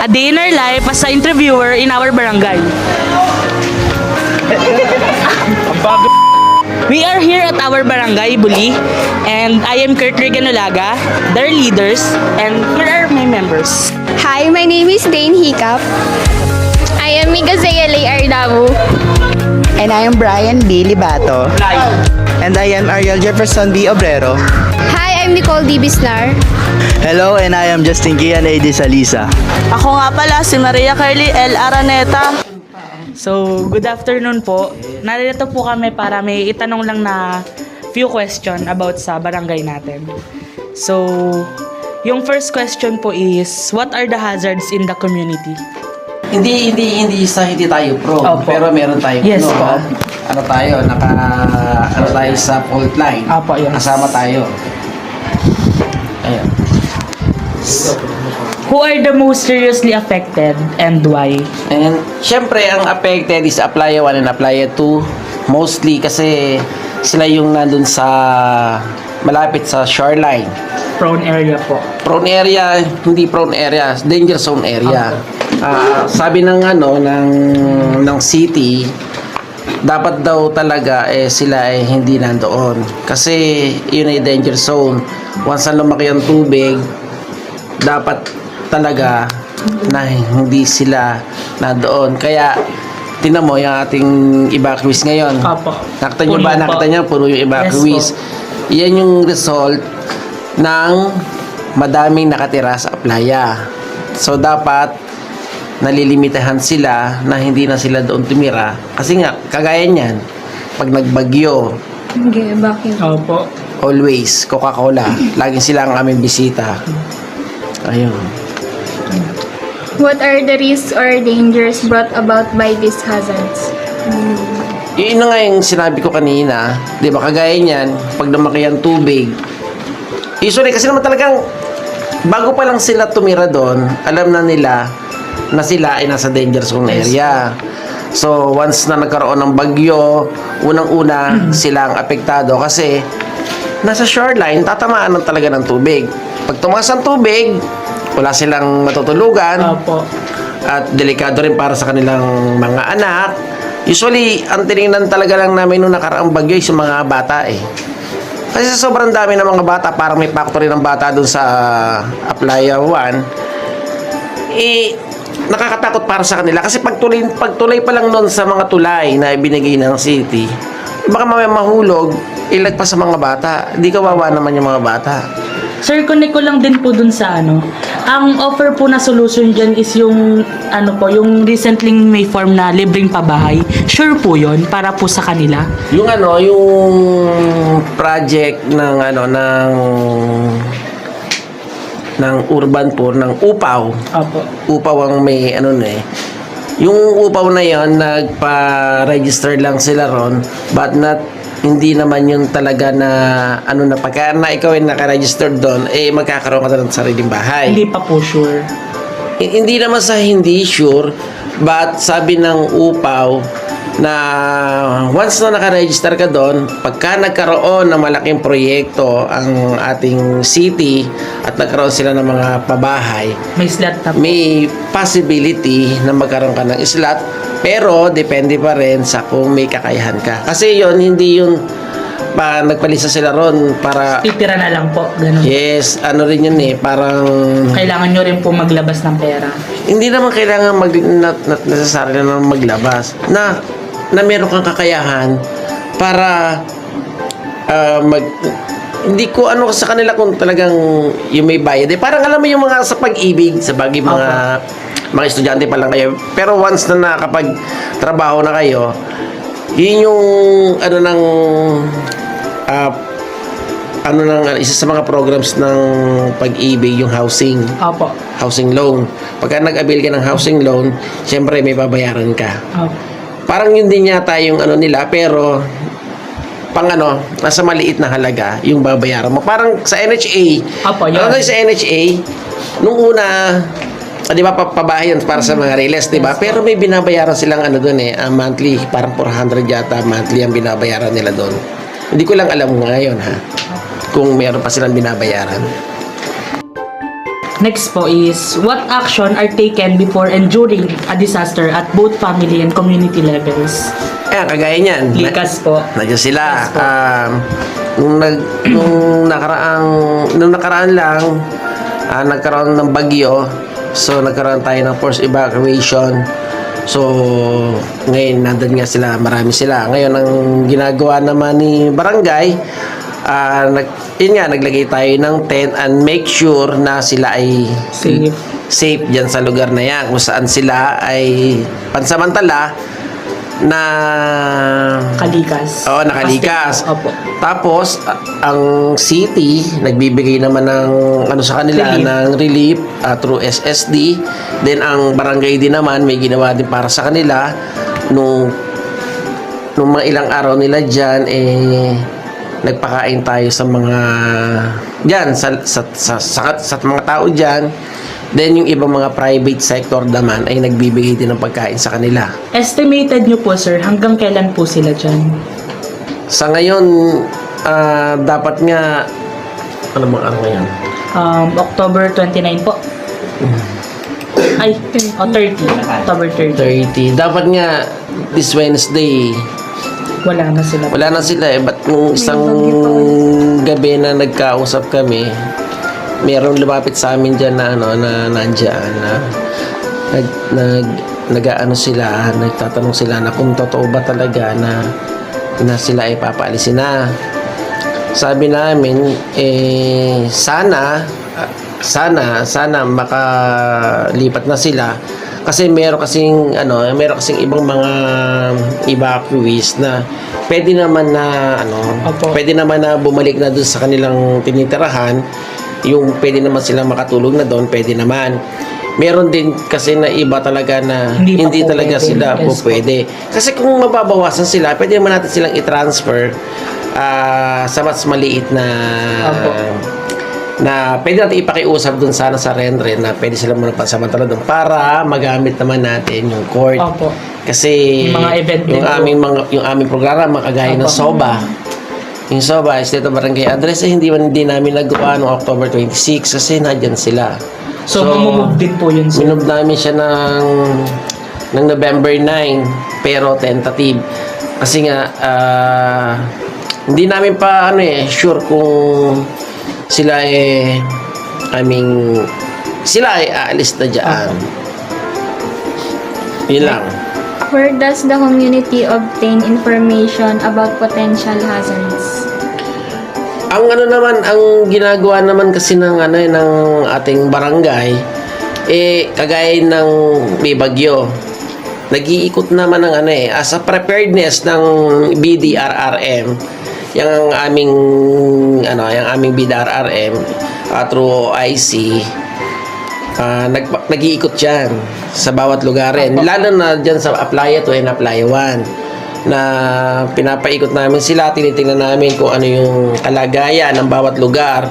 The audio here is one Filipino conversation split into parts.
a day in our life as an interviewer in our barangay. We are here at our barangay, Buli, and I am Kurt Reganolaga, their leaders, and here are my members. Hi, my name is Dane Hiccup. I am Migazea Lay Ardabu. And I am Brian D. Libato. And I am Ariel Jefferson B. Obrero. Hi, I'm Nicole D. Bislar. Hello, and I am Justin Kian A. De Salisa. Ako nga pala si Maria Carly L. Araneta. So, good afternoon po. Narito po kami para may itanong lang na few question about sa barangay natin. So, yung first question po is, what are the hazards in the community? Hindi tayo pro, Opo. pero meron tayong Yes po. ano tayo, ano tayo sa fault line. Opo, yes. Kasama tayo. Ayun. Who are the most seriously affected and why? And syempre ang affected is Aplaya 1 and Aplaya 2 mostly kasi sila yung nandun sa malapit sa shoreline. Prone area po. Prone area, hindi prone area, danger zone area. Sabi ng ng city, dapat daw talaga sila ay hindi nandoon kasi yun ay danger zone. Once na lumaki ang tubig, dapat talaga na hindi sila nandoon. Kaya tinan mo yung ating evacuees ngayon. Apo. Nakita nyo ba? Puno po. Nakita nyo? Puro yung evacuees. Yan yung result ng madaming nakatira sa playa. So, dapat nalilimitahan sila na hindi na sila doon tumira. Kasi nga, kagaya niyan, pag nagbagyo, Okay, bakit? Opo. always, Coca-Cola. Laging sila ang aming bisita. Ayun. What are the risks or dangers brought about by these hazards? Yun na nga yung sinabi ko kanina, di ba, kagaya niyan, pag lumaki ang tubig, usually, kasi naman talagang, bago pa lang sila tumira doon, alam na nila na sila ay nasa danger zone area. So, once na nagkaroon ng bagyo, unang-una, sila ang apektado kasi nasa shoreline, tatamaan na talaga ng tubig. Pag tumaas ang tubig, wala silang matutulugan. Opo. At delikado rin para sa kanilang mga anak. Usually, ang tinignan talaga lang namin nung nakaraang bagyo is yung mga bata eh. Kasi sa sobrang dami ng mga bata, parang may factory ng bata dun sa Aplaya 1, nakakatakot para sa kanila. Kasi pagtulay pa lang nun sa mga tulay na ibinigay ng city, baka mamaya mahulog, ilagpas sa mga bata. Hindi kawawa naman yung mga bata. Sir, connect ko lang din po dun sa ang offer po na solution dyan is yung yung recently may form na libreng pabahay. Sure po yun para po sa kanila. Yung yung project ng urban po, ng Upaw. Opo. Upaw ang may Yung Upaw na yon, nagpa-register lang sila ron, but hindi naman yung talaga na pagka na ikaw ay naka-register doon, magkakaroon ka ng sariling bahay. Hindi pa po sure. Hindi naman sa hindi sure, but sabi ng Upaw na once na naka-register ka doon, pagka nagkaroon ng malaking proyekto ang ating city at nagkaroon sila ng mga pabahay, May slot na po. may possibility na magkaroon ka ng slot, pero depende pa rin sa kung may kakayahan ka. Kasi yon hindi yun nagpalisa sila ron para Titira na lang po. Ganun. yes, rin yun parang Kailangan nyo rin po maglabas ng pera. hindi naman kailangan necessary na maglabas na meron kang kakayahan para hindi ko sa kanila kung talagang yung may bayad. Parang alam mo yung mga sa pag-ibig, sa bagay mga estudyante pa lang kayo. Pero once na nakapag-trabaho na kayo, yun yung isa sa mga programs ng pag-ibig, yung housing. Opo. Housing loan. Pagka nag-avail ka ng housing loan, syempre may babayaran ka. Opo. Parang yun din yata yung nila, pero nasa maliit na halaga yung babayaran mo. Parang sa NHA. Opo, yun. Sa NHA, nung una, di ba, pabahay yun para sa mga release, di ba? Pero may binabayaran silang doon monthly, parang 400 yata monthly ang binabayaran nila doon. Hindi ko lang alam ngayon, kung meron pa silang binabayaran. Next po is, what action are taken before and during a disaster at both family and community levels? Ayan, kagaya niyan. Likas po. Nandiyan sila. Yes po. Nung nakaraan lang, nagkaroon ng bagyo. So, nagkaroon tayo ng forced evacuation. So, ngayon, nandun nga sila, marami sila. Ngayon, ang ginagawa naman ni barangay, naglagay tayo ng tent and make sure na sila ay safe dyan sa lugar na yan. Kung saan sila ay pansamantala na Kalikas. Oo, nakalikas. Opo. Tapos, ang city, nagbibigay naman ng sa kanila, Relief. ng relief through SSD. Then, ang barangay din naman, may ginawa din para sa kanila. Nung mga ilang araw nila dyan, nagpakain tayo sa mga dyan, sa mga tao dyan. Then, yung ibang mga private sector naman ay nagbibigay din ng pagkain sa kanila. Estimated nyo po, sir, hanggang kailan po sila dyan? Sa ngayon, dapat nga, ano bang araw ngayon? October 29 po. Ay, 30. October 30. 30. Dapat nga, this Wednesday, Wala na sila. wala na sila eh. Ba't nung isang gabi na nagkausap kami, merong lumapit sa amin dyan na nandyan na nagtatanong sila na kung totoo ba talaga na sila ay papaalisin na. Sabi namin, sana makalipat na sila kasi meron kasing ibang mga evacuees na pwede naman na Opo. pwede naman na bumalik na doon sa kanilang tinitirahan. Yung pwede naman sila makatulog na doon, pwede naman. Meron din kasi na iba talaga na Hindi pa hindi po talaga pwede. sila po Yes po. pwede. Kasi kung mababawasan sila, pwede naman natin silang i-transfer sa mas maliit na Opo. na pwede natin ipakiusap dun sana sa rendre na pwede sila muna pansamantala doon para magamit naman natin yung court. Opo. Kasi Yung mga event din po. yung aming programa kagaya ng Opo. SOBA. Yung SOBA, State of Barangay Address, hindi namin nagawa noong October 26 kasi nandyan sila. So, mamumove din po yun, sir. Minove namin siya ng November 9 pero tentative. Kasi nga hindi namin pa sure kung sila sila ay aalis na dyan. Yun lang. Where does the community obtain information about potential hazards? Ang ang ginagawa naman kasi ng ating barangay kagaya ng may bagyo. Nag-iikot naman ng as a preparedness ng BDRRM, yung aming BDRRM through IC. Nag-iikot yan sa bawat lugarin. Lalo na dyan sa Aplaya 2 and Aplaya 1 na pinapaikot namin sila, tinitingnan namin kung ano yung kalagayan ng bawat lugar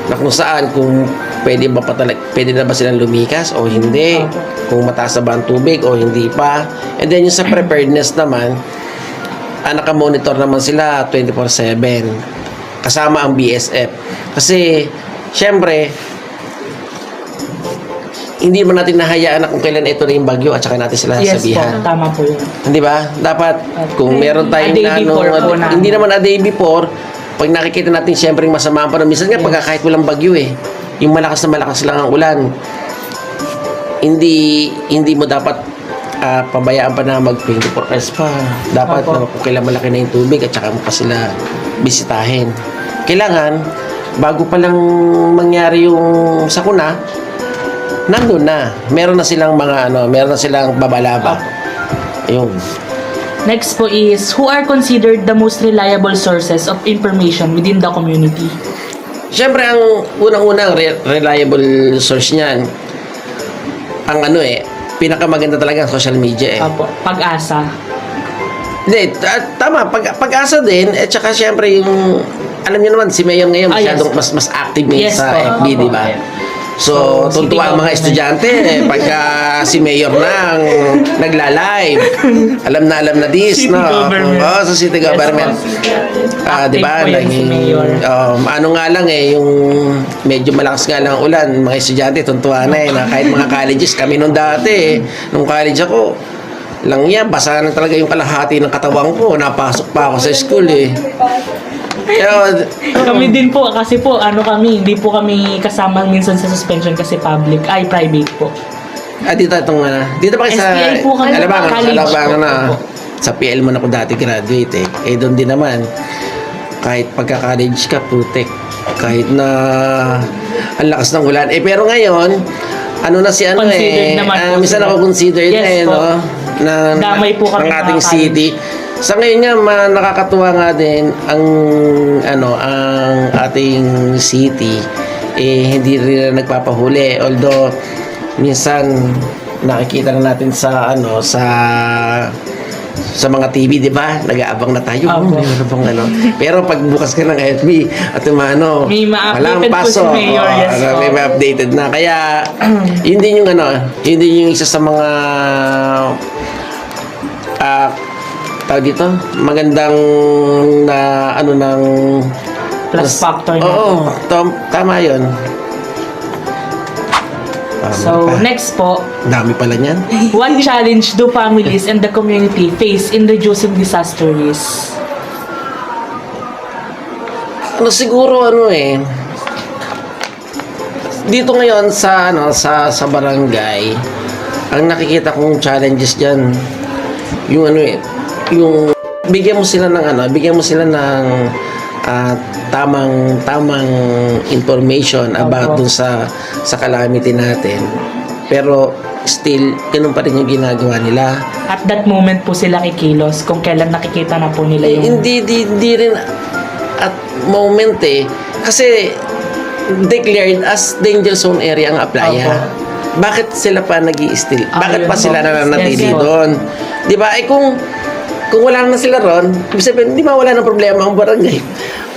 na kung saan, kung pwede na ba silang lumikas o hindi, kung mataas na ba ang tubig o hindi pa. And then yung sa preparedness naman, naka-monitor naman sila 24/7 kasama ang BSF. Kasi syempre hindi man natin nahayaan na kung kailan ito na yung bagyo at saka natin sila Yes po, sabihan. tama po yun. Hindi ba? Dapat kung meron tayong A day before po na. hindi naman a day before, pag nakikita natin syempre yung masama pa minsan nga pag kahit walang bagyo yung malakas na malakas lang ang ulan. Hindi mo dapat pabayaan pa na mag 24 hours pa. Dapat Opo. na kung kailan malaki na yung tubig at saka mo pa sila bisitahin. Kailangan bago pa lang mangyari yung sakuna, nandun na. Meron na silang meron na silang babalaba. Ayun. Next po is, who are considered the most reliable sources of information within the community? Siyempre, ang unang-unang reliable source niyan, ang pinakamaganda talaga ang social media Opo, Pag-asa. Hindi, tama, pag-asa din, at saka siyempre yung, alam niyo naman, si Mayor ngayon masyadong mas active ngayon Yes sa po. FB, Opo. di ba? So, So, city tuntua ang mga government. estudyante pagka si Mayor na ang nagla-live. Alam na this, City no? government. Oo, sa city government. Active Di ba? po yan si Mayor. Ano nga lang yung medyo malakas nga lang ang ulan, mga estudyante, tuntua na na kahit mga colleges, kami nung dati, nung college ako, lang yan, basa na talaga yung kalahati ng katawan ko, napasok pa ako sa school Pero, Kami din po, kasi po, hindi po kami kasama minsan sa suspension kasi private po. dito pa kayo sa, SPI po kami, Alabang, college po. sa PL mo na ako dati graduate doon din naman, kahit pagka-college ka, putek, kahit na ang lakas ng ulan. Pero ngayon, na si Considered naman po minsan sila. ako considered Yes po. no? Na, Damay po kami ng ating mga city. Sa ngayon nga, nakakatuwa nga din ang ating city hindi rin nagpapahuli. Although minsan nakikita na natin sa sa mga TV, di ba? Nag-aabang na tayo. Opo. Meron bang Pero pag bukas ka ng FB at May ma-updated walang po si pasok. Mayor, yes po. May ma-updated na. Kaya, yun din yung isa sa mga tawag dito, magandang ng Plus factor na. Oo, tama yun. So, next po, Dami pala niyan. what challenge do families and the community face in reducing disaster risk? Siguro dito ngayon sa barangay, ang nakikita kong challenges diyan yung yung bigyan mo sila ng tamang information about Opo. dun sa calamity natin. Pero still ganun pa rin yung ginagawa nila. At that moment po sila kikilos kung kailan nakikita na po nila yung... Hindi rin at moment kasi declared as danger zone area ang Aplaya. Opo. Bakit sila pa nag-i-still? Bakit yun pa po. sila nananatili Yes, po. doon? Di ba? Kung wala na sila ron, ibig sabihin, di mawala ng problema ang barangay.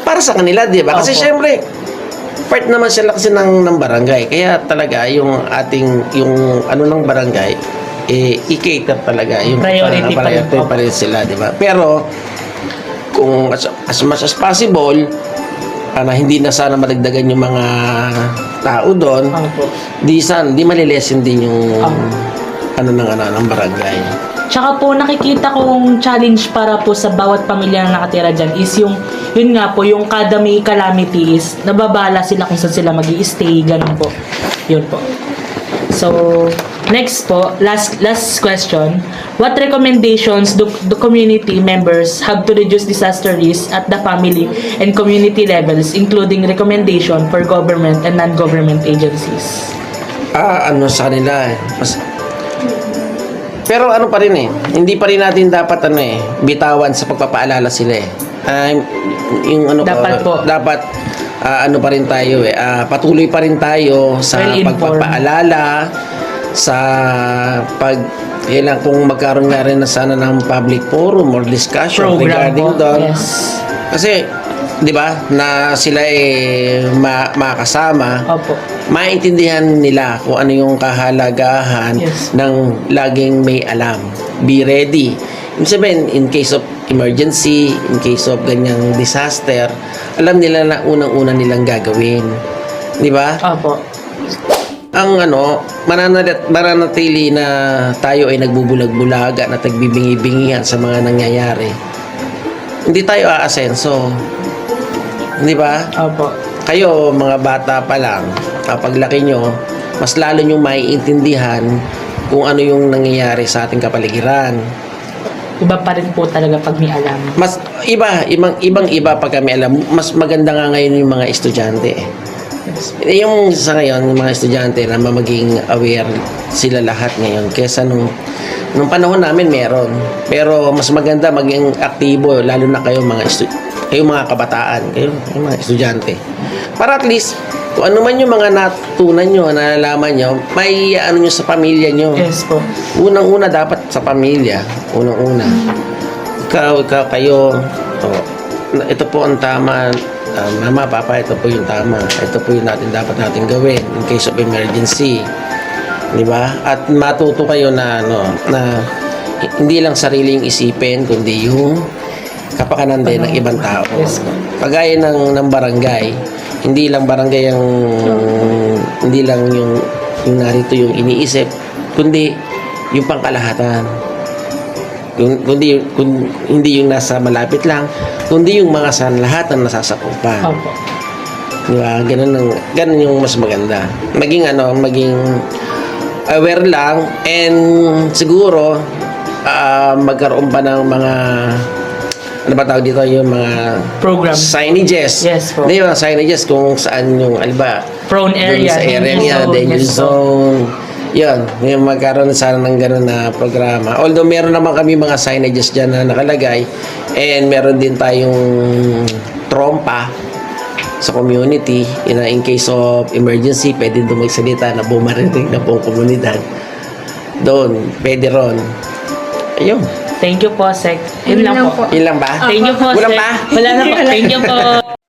Para sa kanila, di ba? Kasi Opo. syempre, part naman sila kasi ng barangay. Kaya talaga, yung ng barangay, i-cater talaga. Yung Priority pa rin. pa rin sila, di ba? Pero, kung as much as possible, hindi na sana madagdagan yung mga tao doon, Opo. di malilesen din yung ng barangay. Tsaka po, nakikita kong challenge para po sa bawat pamilya na nakatira dyan is yun nga po, yung kada may calamity is nababala sila kung saan sila mag-i-stay, ganun po. Yun po. So, next po, last question. What recommendations do the community members have to reduce disaster risk at the family and community levels, including recommendation for government and non-government agencies? Sa kanila pero pa rin hindi pa rin natin dapat bitawan sa pagpapaalala sila Dapat po. dapat pa rin tayo patuloy pa rin tayo sa Well-informed. pagpapaalala sa kung magkaroon nga rin na sana ng public forum or discussion Program regarding po. doon. Yes. Kasi, di ba, na sila makasama, Opo. maintindihan nila kung ano yung kahalagahan Yes. ng laging may alam. Be ready. Ibig sabihin, in case of emergency, in case of ganyang disaster, alam nila na unang-una nilang gagawin. Di ba? Opo. Ang mananatili na tayo ay nagbubulag-bulaga na tagbibingi-bingihan sa mga nangyayari. Hindi tayo aasenso. Di ba? Opo. Kayo, mga bata pa lang, kapag laki nyo, mas lalo nyo maiintindihan kung ano yung nangyayari sa ating kapaligiran. Iba pa rin po talaga pag may alam. Mas ibang-iba pag kami alam, mas maganda nga ngayon yung mga estudyante. Yung sa ngayon, yung mga estudyante na maging aware sila lahat ngayon kesa nung panahon namin meron. Pero mas maganda maging aktibo lalo na kayo mga kabataan, kayo mga estudyante. Para at least kung ano man yung mga natutunan nyo, nalalaman nyo, may nyo sa pamilya nyo. Yes po. Unang-una dapat sa pamilya. Unang-una. Kayo, ito po ang tama Mama, Papa, ito po yung tama. Ito po yung dapat natin gawin in case of emergency. Di ba? At matuto kayo na hindi lang sariling isipin, kundi yung kapakanan din ng ibang tao. Yes. Kagaya ng barangay, hindi lang barangay hindi lang yung narito yung iniisip, kundi yung pangkalahatan. Hindi yung nasa malapit lang, kundi yung mga sa lahat ng nasasakupan. Opo. Di ba? Ganun yung mas maganda. Maging aware lang, and siguro magkaroon pa ng mga ano ba tawag dito, yung mga Program. signages. Yes po. Hindi yung signages kung saan yung alba Prone area, sa area danger niya, zone, danger yes po. zone. Yun, yung magkaroon sana ng gano'n na programa. Although meron naman kami mga signages dyan na nakalagay, and meron din tayong trompa sa community in case of emergency, pwede doon magsalita na bumarinig na buong komunidad. Doon, pwede ron. Ayun. Thank you po, Sec. Yun lang po. Yun lang ba? Thank you po, Kulang Sec. pa? Wala na po. Thank you po.